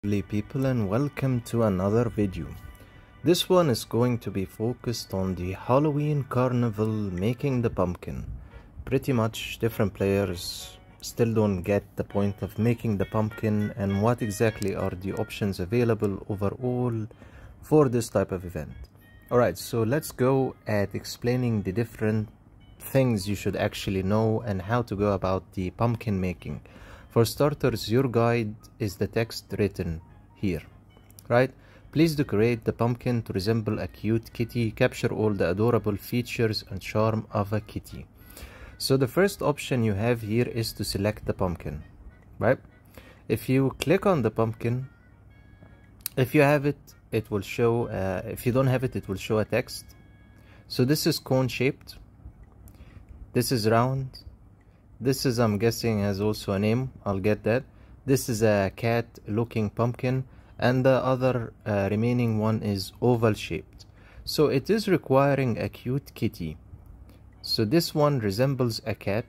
Lovely people, and welcome to another video. This one is going to be focused on the Halloween carnival, making the pumpkin. Pretty much different players still don't get the point of making the pumpkin and what exactly are the options available overall for this type of event. Alright, so let's go at explaining the different things you should actually know and how to go about the pumpkin making. For starters, your guide is the text written here, right? Please decorate the pumpkin to resemble a cute kitty. Capture all the adorable features and charm of a kitty. So the first option you have here is to select the pumpkin, right? If you click on the pumpkin, if you have it, it will show, if you don't have it, it will show a text. So this is cone shaped, this is round, this is, I'm guessing, has also a name. I'll get that. This is a cat looking pumpkin, and the other remaining one is oval shaped. So it is requiring a cute kitty. So this one resembles a cat.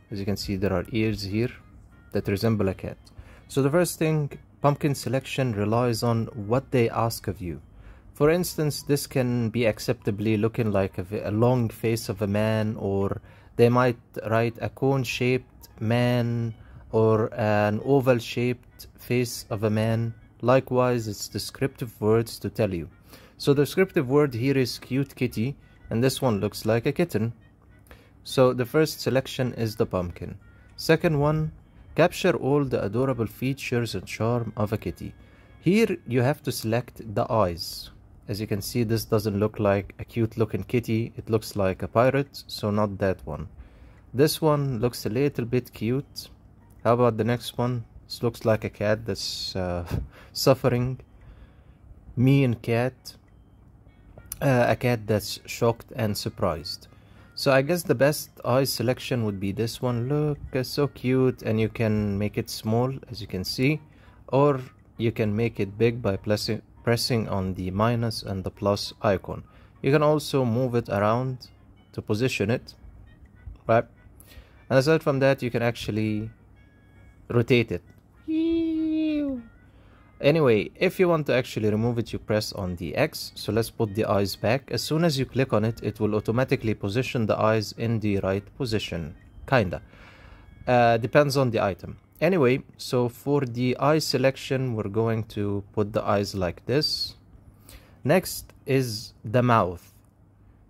As you can see, there are ears here that resemble a cat. So the first thing, pumpkin selection relies on what they ask of you. For instance, this can be acceptably looking like a long face of a man, or they might write a cone-shaped man or an oval-shaped face of a man. Likewise, it's descriptive words to tell you. So the descriptive word here is cute kitty, and this one looks like a kitten. So the first selection is the pumpkin. Second one, capture all the adorable features and charm of a kitty. Here you have to select the eyes. As you can see, this doesn't look like a cute looking kitty, it looks like a pirate, so not that one. This one looks a little bit cute. How about the next one? This looks like a cat that's suffering. Mean cat. A cat that's shocked and surprised. So I guess the best eye selection would be this one. Look, so cute, and you can make it small, as you can see, or you can make it big by pressing on the minus and the plus icon. You can also move it around to position it, right? And aside from that, you can actually rotate it. Anyway, if you want to actually remove it, you press on the X. So let's put the eyes back. As soon as you click on it, it will automatically position the eyes in the right position. Kinda. Depends on the item. Anyway, so for the eye selection, we're going to put the eyes like this. Next is the mouth.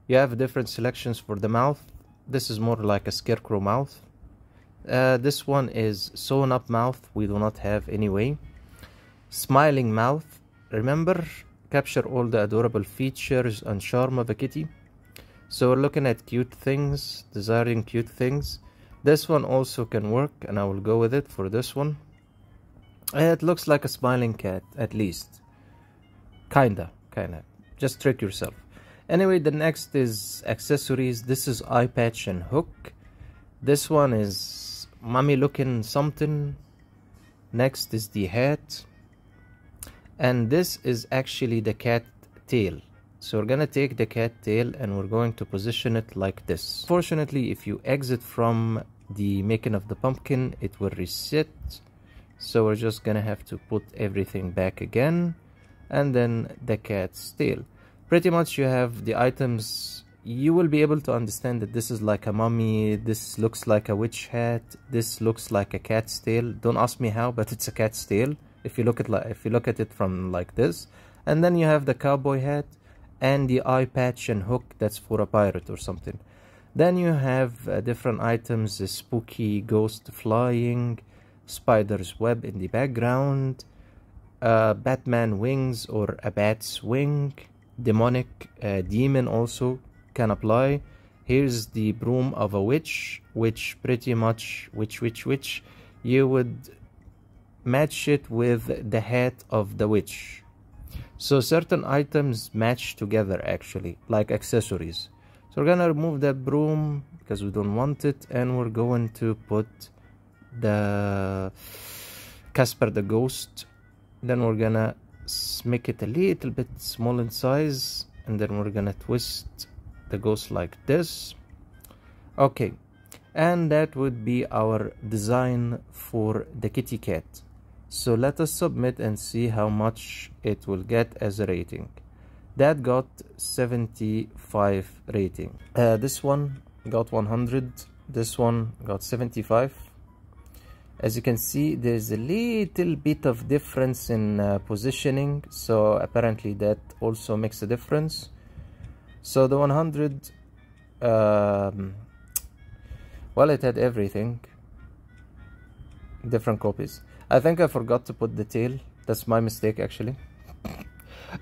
You have different selections for the mouth. This is more like a scarecrow mouth. This one is sewn up mouth. We do not have anyway. Smiling mouth. Remember, capture all the adorable features and charm of a kitty. So we're looking at cute things, desiring cute things. This one also can work, and I will go with it for this one. It looks like a smiling cat, at least. Kinda. Just trick yourself. Anyway, the next is accessories. This is eye patch and hook. This one is mummy looking something. Next is the hat. And this is actually the cat tail. So we're gonna take the cat tail and we're going to position it like this. Fortunately, if you exit from the making of the pumpkin, it will reset. So we're just gonna have to put everything back again, and then the cat's tail. Pretty much you have the items. You will be able to understand that this is like a mummy, this looks like a witch hat, this looks like a cat's tail. Don't ask me how, but it's a cat's tail if you look at it from like this. And then you have the cowboy hat and the eye patch and hook, that's for a pirate or something. Then you have different items, a spooky ghost flying, spider's web in the background, Batman wings or a bat's wing, demonic demon also can apply. Here's the broom of a witch, which pretty much, which you would match it with the hat of the witch. So certain items match together actually, like accessories. So we're gonna remove that broom because we don't want it, and we're going to put the Casper the Ghost. Then we're gonna make it a little bit small in size, and then we're gonna twist the ghost like this. Okay, and that would be our design for the kitty cat. So let us submit and see how much it will get as a rating. That got 75 rating. This one got 100. This one got 75. As you can see, there's a little bit of difference in positioning, so apparently that also makes a difference. So the 100, well, it had everything. Different copies. I think I forgot to put the tail. That's my mistake, actually.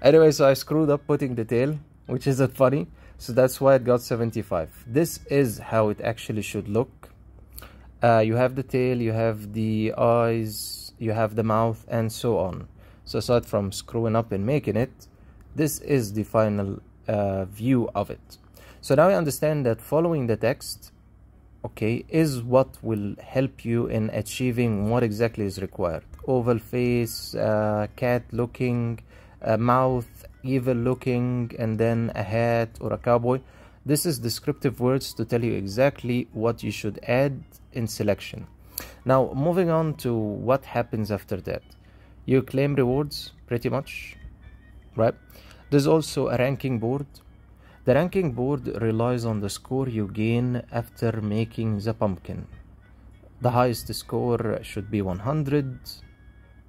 Anyway, so I screwed up putting the tail, which isn't funny. So that's why it got 75. This is how it actually should look. You have the tail, you have the eyes, you have the mouth, and so on. So aside from screwing up and making it, this is the final view of it. So now I understand that following the text, okay, is what will help you in achieving what exactly is required. Oval face, cat looking, mouth, evil looking, and then a hat or a cowboy. This is descriptive words to tell you exactly what you should add in selection. Now, moving on to what happens after that. You claim rewards, pretty much, right? There's also a ranking board. The ranking board relies on the score you gain after making the pumpkin. The highest score should be 100,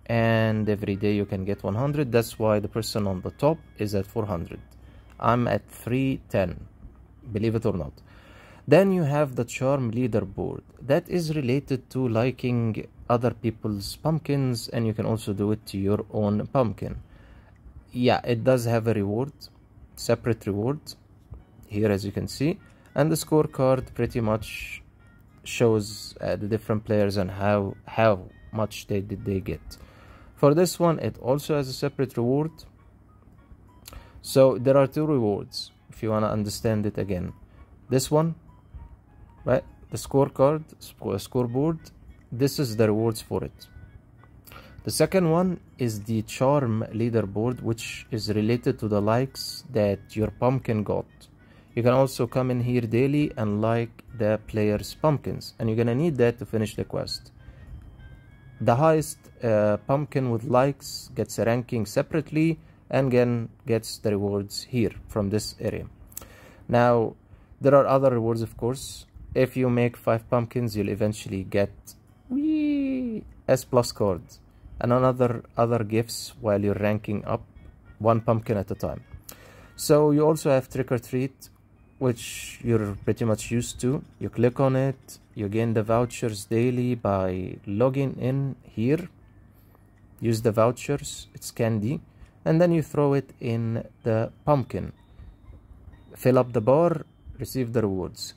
and every day you can get 100. That's why the person on the top is at 400. I'm at 310, believe it or not. Then you have the charm leaderboard. That is related to liking other people's pumpkins, and you can also do it to your own pumpkin. Yeah, it does have a reward, separate reward here, as you can see, and the scorecard pretty much shows the different players and how much did they get. For this one, it also has a separate reward. So there are two rewards if you want to understand it again. This one, right, the scorecard, scoreboard, this is the rewards for it. The second one is the charm leaderboard, which is related to the likes that your pumpkin got. You can also come in here daily and like the players' pumpkins, and you're gonna need that to finish the quest. The highest pumpkin with likes gets a ranking separately, and again gets the rewards here from this area. Now, there are other rewards, of course. If you make 5 pumpkins, you'll eventually get S+ cards and other gifts while you're ranking up 1 pumpkin at a time. So you also have trick or treat, which you're pretty much used to. You click on it, you gain the vouchers daily by logging in here. Use the vouchers, it's candy, and then you throw it in the pumpkin. Fill up the bar, receive the rewards.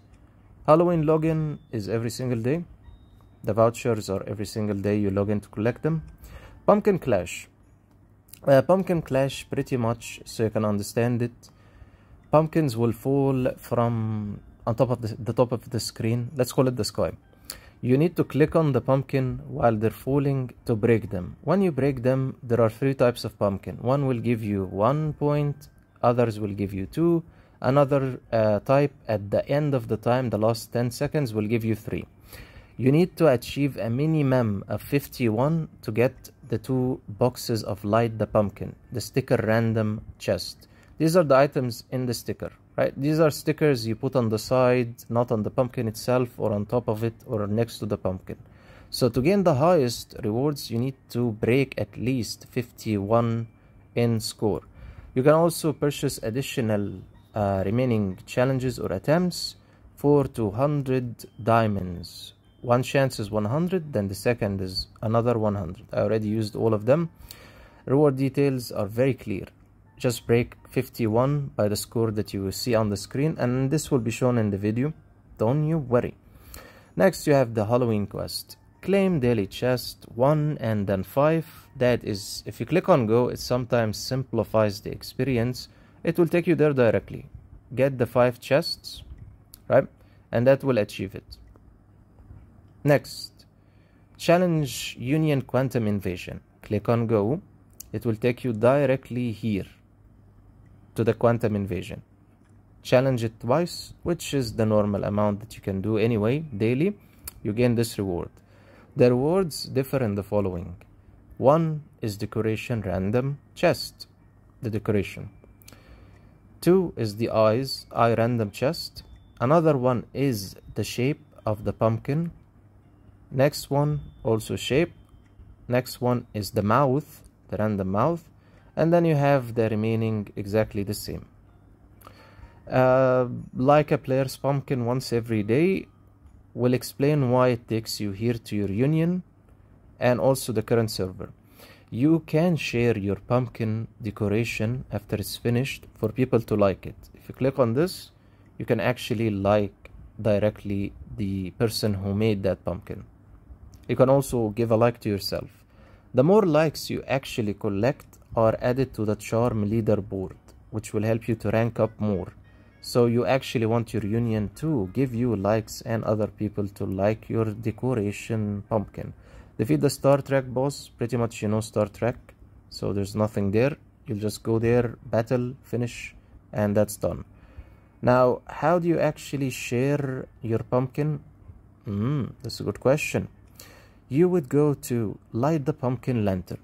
Halloween login is every single day. The vouchers are every single day you log in to collect them. Pumpkin Clash. Pumpkin Clash, pretty much, so you can understand it. Pumpkins will fall from on top of the top of the screen. Let's call it the sky. You need to click on the pumpkin while they're falling to break them. When you break them, there are 3 types of pumpkin. One will give you 1 point, others will give you 2. Another type at the end of the time, the last 10 seconds, will give you 3. You need to achieve a minimum of 51 to get the 2 boxes of Light the Pumpkin, the sticker random chest. These are the items in the sticker, right? These are stickers you put on the side, not on the pumpkin itself or on top of it or next to the pumpkin. So to gain the highest rewards, you need to break at least 51 in score. You can also purchase additional remaining challenges or attempts for 200 diamonds. One chance is 100, then the second is another 100. I already used all of them. Reward details are very clear. Just break 51 by the score that you will see on the screen, and this will be shown in the video. Don't you worry. Next, you have the Halloween quest. Claim daily chest 1 and then 5. That is, if you click on go, it sometimes simplifies the experience. It will take you there directly. Get the 5 chests, right? And that will achieve it. Next, challenge Union Quantum Invasion. Click on go. It will take you directly here to the Quantum Invasion. Challenge it twice, which is the normal amount that you can do anyway, daily. You gain this reward. The rewards differ in the following. 1 is decoration random chest, the decoration. 2 is the eye random chest. Another one is the shape of the pumpkin. Next one also shape. Next one is the mouth, the random mouth. And then you have the remaining exactly the same. Like a player's pumpkin once every day will explain why it takes you here to your union and also the current server. You can share your pumpkin decoration after it's finished for people to like it. If you click on this, you can actually like directly the person who made that pumpkin. You can also give a like to yourself. The more likes you actually collect are added to the charm leaderboard, which will help you to rank up more. So you actually want your union to give you likes and other people to like your decoration pumpkin. Defeat the Star Trek boss. Pretty much you know Star Trek, so there's nothing there. You'll just go there, battle, finish, and that's done. Now, how do you actually share your pumpkin? That's a good question. You would go to light the pumpkin lantern,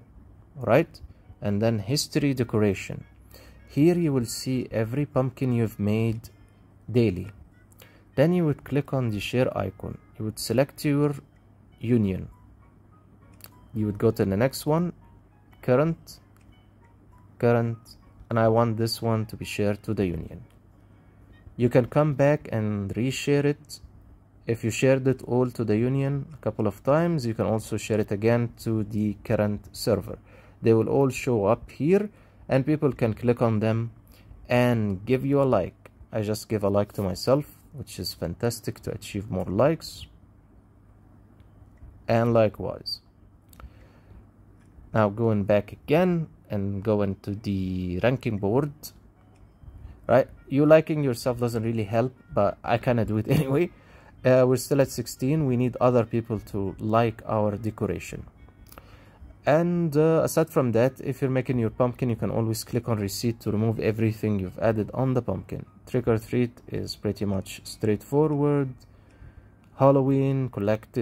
right? And then history decoration. Here you will see every pumpkin you've made daily. Then you would click on the share icon. You would select your union. You would go to the next one, current, and I want this one to be shared to the union. You can come back and reshare it. If you shared it all to the union a couple of times, you can also share it again to the current server. They will all show up here and people can click on them and give you a like. I just give a like to myself, which is fantastic to achieve more likes. And likewise. Now going back again and go into the ranking board, right? You liking yourself doesn't really help, but I kinda do it anyway. We're still at 16. We need other people to like our decoration. And aside from that, if you're making your pumpkin, you can always click on receipt to remove everything you've added on the pumpkin. Trick or treat is pretty much straightforward. Halloween, collect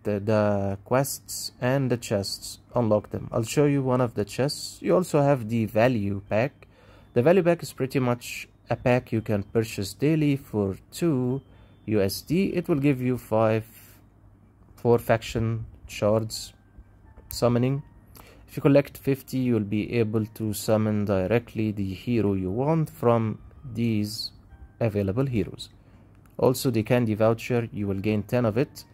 the quests and the chests, unlock them. I'll show you one of the chests. You also have the value pack. The value pack is pretty much a pack you can purchase daily for 2 USD. It will give you 4 faction shards summoning. If you collect 50, you'll be able to summon directly the hero you want from these available heroes. Also the candy voucher, you will gain 10 of it.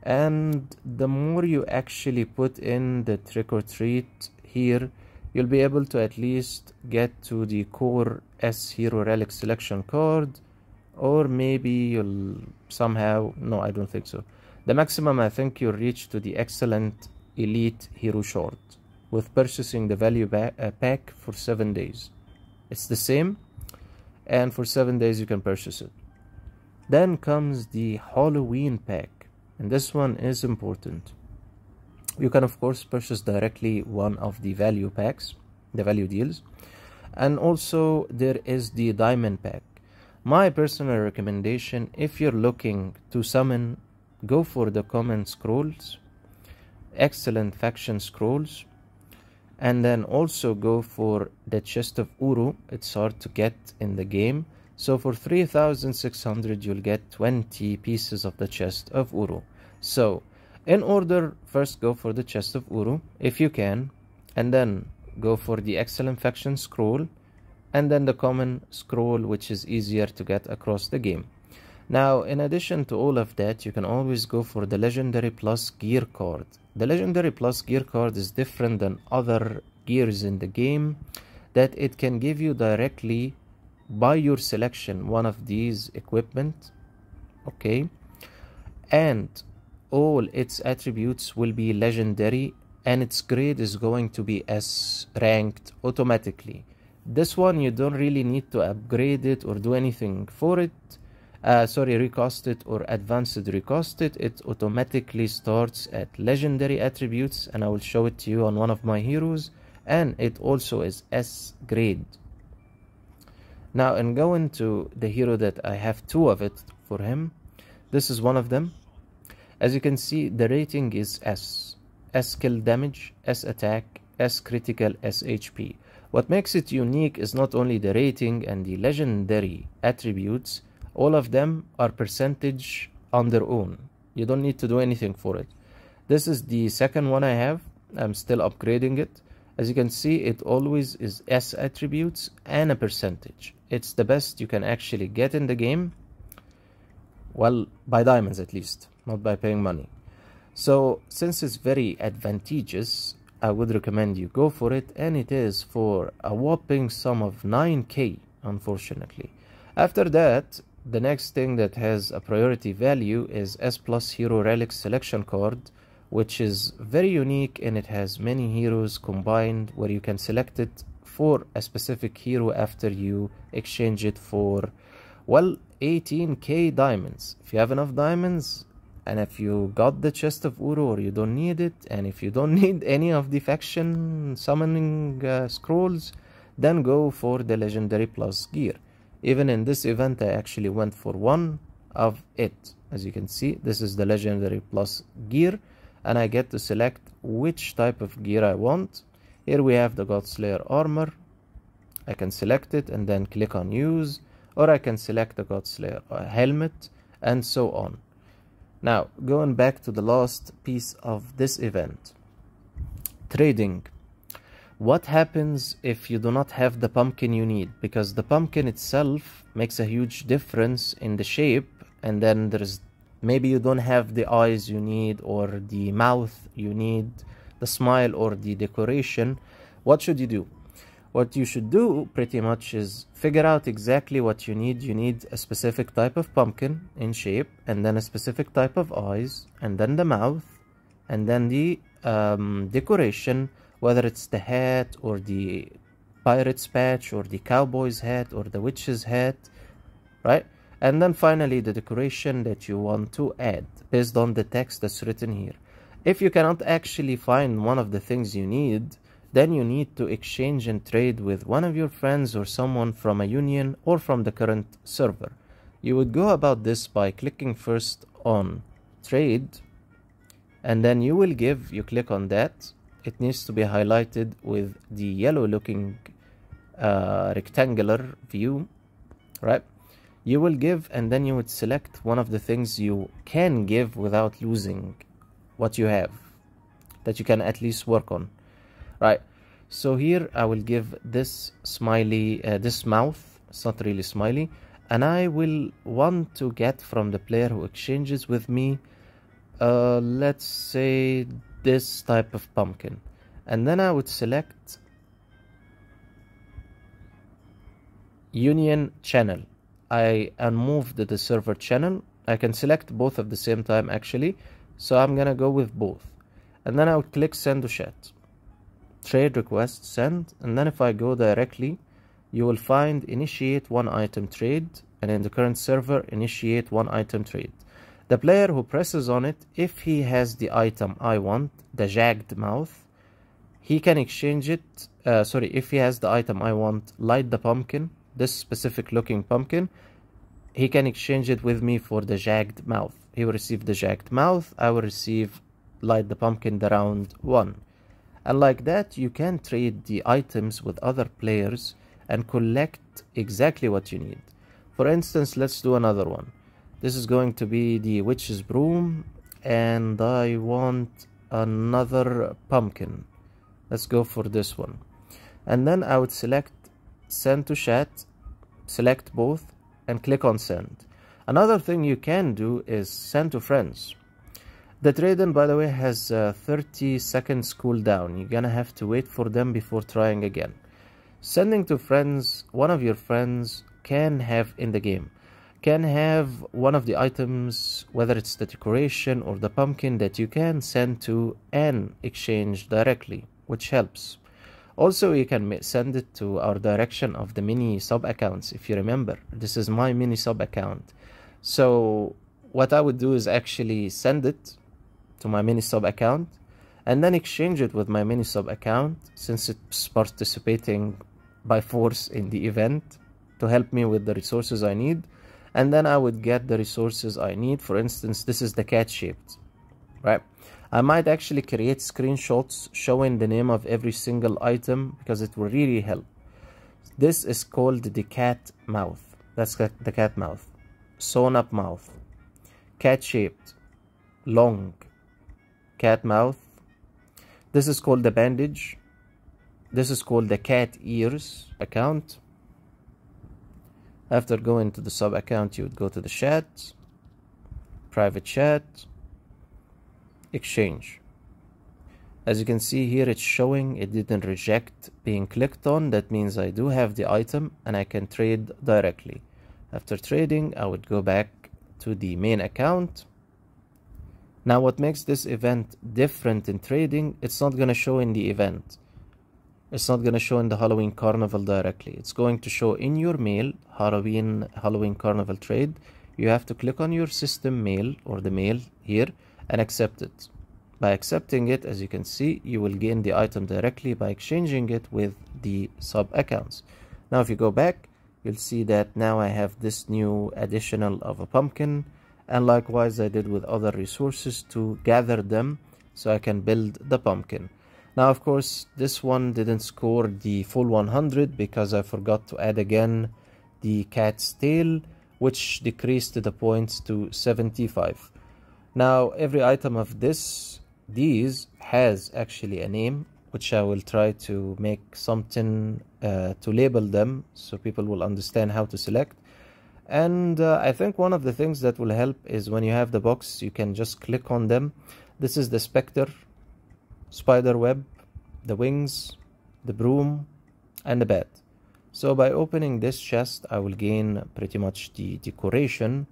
And the more you actually put in the trick or treat here, you'll be able to at least get to the core S hero relic selection card, or maybe you'll somehow, no, I don't think so. The maximum I think you'll reach to the excellent elite hero shard with purchasing the value pack for 7 days. It's the same, and for 7 days you can purchase it. Then comes the Halloween pack. And this one is important. You can of course purchase directly one of the value packs, the value deals. And also there is the diamond pack. My personal recommendation, if you're looking to summon, go for the common scrolls, excellent faction scrolls, and then also go for the chest of Uru. It's hard to get in the game. So for 3,600 you'll get 20 pieces of the chest of Uru. So in order, first go for the chest of Uru if you can, and then go for the excellent faction scroll, and then the common scroll, which is easier to get across the game. Now in addition to all of that, you can always go for the legendary plus gear card. The legendary plus gear card is different than other gears in the game, that it can give you directly by your selection one of these equipment, okay, and all its attributes will be legendary, and its grade is going to be S ranked automatically. This one you don't really need to upgrade it or do anything for it, recast it or advanced recast it. It automatically starts at legendary attributes, and I will show it to you on one of my heroes, and it also is S grade. Now, and going to the hero that I have 2 of it for him, this is one of them. As you can see, the rating is S. S skill damage, S attack, S critical, S HP. What makes it unique is not only the rating and the legendary attributes, all of them are percentage on their own. You don't need to do anything for it. This is the second one I have. I'm still upgrading it. As you can see, it always is S attributes and a percentage. It's the best you can actually get in the game. Well, by diamonds at least, not by paying money. So since it's very advantageous, I would recommend you go for it, and it is for a whopping sum of 9k, unfortunately. After that, the next thing that has a priority value is S Plus Hero Relic Selection Card, which is very unique, and it has many heroes combined where you can select it for a specific hero after you exchange it for, well, 18k diamonds. If you have enough diamonds, and if you got the chest of Uru or you don't need it, and if you don't need any of the faction summoning scrolls, then go for the legendary plus gear. Even in this event, I actually went for one of it. As you can see, this is the legendary plus gear, and I get to select which type of gear I want. Here we have the Godslayer armor. I can select it and then click on use, or I can select the Godslayer helmet, and so on. Now, going back to the last piece of this event, trading. What happens if you do not have the pumpkin you need? Because the pumpkin itself makes a huge difference in the shape, and then there's maybe you don't have the eyes you need, or the mouth you need, the smile, or the decoration. What should you do? What you should do pretty much is figure out exactly what you need. You need a specific type of pumpkin in shape, and then a specific type of eyes, and then the mouth, and then the decoration, whether it's the hat or the pirate's patch or the cowboy's hat or the witch's hat, right? And then finally the decoration that you want to add based on the text that's written here. If you cannot actually find one of the things you need, then you need to exchange and trade with one of your friends or someone from a union or from the current server. You would go about this by clicking first on trade, and then you click on that. It needs to be highlighted with the yellow looking rectangular view, right? You will give, and then you would select one of the things you can give without losing what you have, that you can at least work on. Right, so here I will give this smiley, this mouth. It's not really smiley, and I will want to get from the player who exchanges with me, let's say this type of pumpkin, and then I would select Union Channel. I unmoved the server channel. I can select both at the same time actually, so I'm gonna go with both, and then I would click send to chat. Trade request send, and then if I go directly, you will find initiate one item trade, and in the current server initiate one item trade. The player who presses on it, if he has the item I want, the jagged mouth, he can exchange it. If he has the item I want, light the pumpkin, this specific looking pumpkin, he can exchange it with me for the jagged mouth. He will receive the jagged mouth, I will receive light the pumpkin the round 1. And like that, you can trade the items with other players and collect exactly what you need. For instance, let's do another one. This is going to be the witch's broom, and I want another pumpkin. Let's go for this one. And then I would select send to chat, select both, and click on send. Another thing you can do is send to friends. The trade-in, by the way, has 30 seconds cooldown. You're gonna have to wait for them before trying again. Sending to friends, one of your friends can have in the game, can have one of the items, whether it's the decoration or the pumpkin, that you can send to and exchange directly, which helps. Also, you can send it to our direction of the mini sub accounts. If you remember, this is my mini sub account. So what I would do is actually send it to my mini sub account and then exchange it with my mini sub account, since it's participating by force in the event to help me with the resources I need. And then I would get the resources I need. For instance, this is the cat shaped, right? I might actually create screenshots showing the name of every single item because it will really help. This is called the cat mouth. That's the cat mouth. Sewn up mouth. Cat shaped. Long. Cat mouth. This is called the bandage. This is called the cat ears account. After going to the sub account, you would go to the chat, private chat, exchange. As you can see here, it's showing it didn't reject being clicked on. That means I do have the item and I can trade directly. After trading, I would go back to the main account. Now what makes this event different in trading, it's not going to show in the event. It's not going to show in the Halloween Carnival directly. It's going to show in your mail, Halloween Carnival trade. You have to click on your system mail or the mail here and accept it. By accepting it, as you can see, you will gain the item directly by exchanging it with the sub accounts. Now if you go back, you'll see that now I have this new additional of a pumpkin, and likewise I did with other resources to gather them so I can build the pumpkin. Now of course this one didn't score the full 100 because I forgot to add again the cat's tail, which decreased the points to 75. Now every item of these has actually a name, which I will try to make something to label them so people will understand how to select. And I think one of the things that will help is when you have the box, you can just click on them. This is the specter, spider web, the wings, the broom, and the bat. So by opening this chest, I will gain pretty much the decoration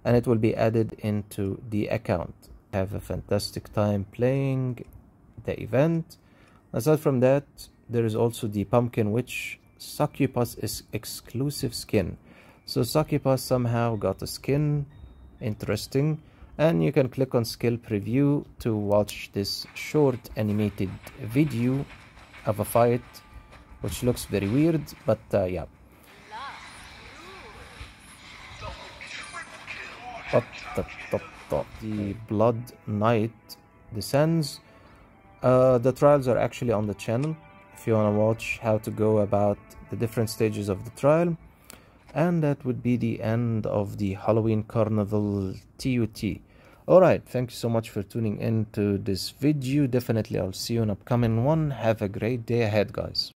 and it will be added into the account. Have a fantastic time playing the event. Aside from that, there is also the pumpkin witch succubus is exclusive skin. So succubus somehow got a skin, interesting, and you can click on skill preview to watch this short animated video of a fight, which looks very weird, but yeah. The Blood Knight descends. The trials are actually on the channel if you want to watch how to go about the different stages of the trial. And that would be the end of the Halloween Carnival TUT. Alright, thank you so much for tuning in to this video. Definitely I'll see you in an upcoming one. Have a great day ahead, guys.